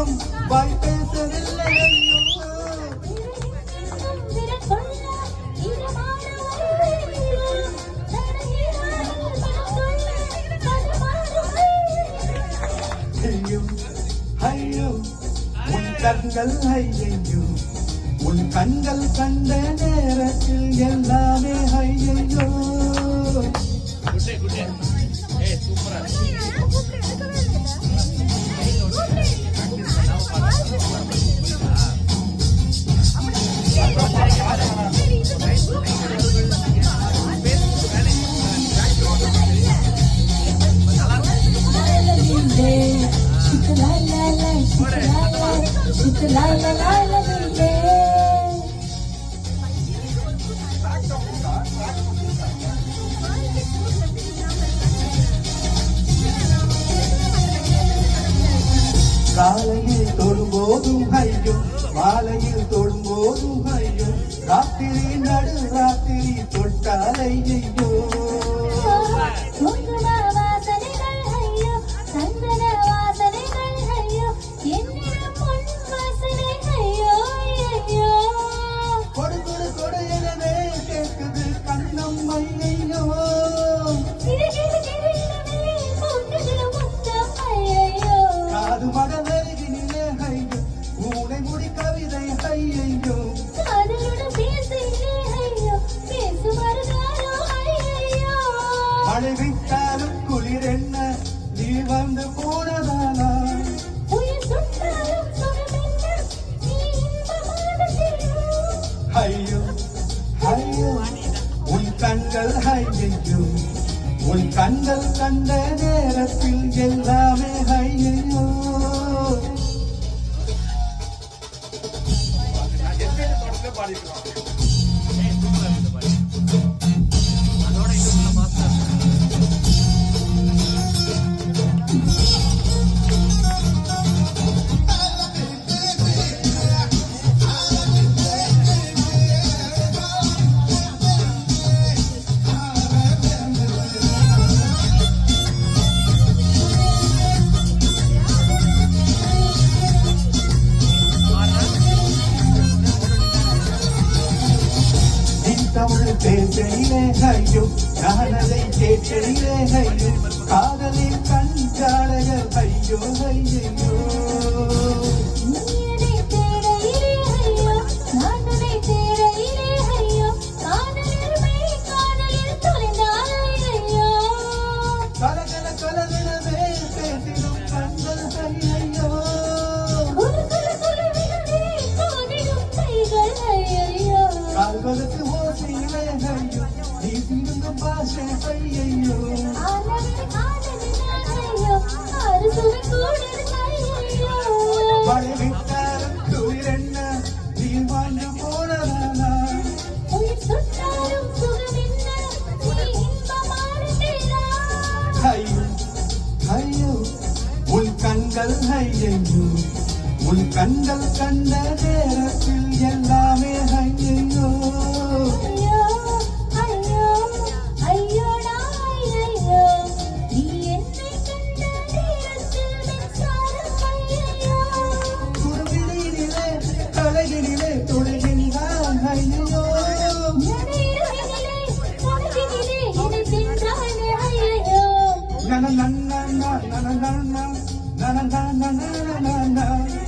இன்னும் வாய் பேசவில்லை. ஐயோ ஐயோ உன் கண்கள், ஐயையோ உன் கண்கள் கண்ட நேரத்தில் எல்லாமே ஐயையோ. காலையில் தொடும்போதும் ஐயோ, மாலையில் தொடும்போதும் ஐயோ, ராத்திரி நடு ராத்திரி தொட்டால் ஐயோ. கொடு கொடு கொடு எனவே கேட்குது கண்ணம் ஐயோ. காது மடலருகினிலே ஐயோ, ஊனை முடி கவிதை ஐயோ. மழை விட்டாலும் குளிர் என்ன, நீ வந்து போனதானா? ஐயோ ஐயோ உன் கண்கள், ஐயோ உன் கண்கள் கண்ட நேரத்தில் எல்லாமே ஐயோ. தமிழ் பேசையிலே ஐயோ, நான் அதை கேட்கையிலே ஐயோ, காதலில் கண்காடகர் ஐயோ ஐயோ. கலகல கலகலவே பேசிடும் கண்கள் ஐயோ. கால்களுக்கு ஓசையிலே ஐயோ, நீ தீர்ந்தும் பாஷை ஐயோ. மழை விட்டாலும் குளிர் என்ன, நீ வாழ்ந்து போனதானா? ஐயோ ஐயோ உன் கண்கள், ஐயோ உன் கண்கள் கண்ட நேரத்தில் எல்லாமே ஐயோ. குருவினிலே கலையினிலே தொழுகின்றான் ஐயோ. நன நன நன நன நன நன நன நன நன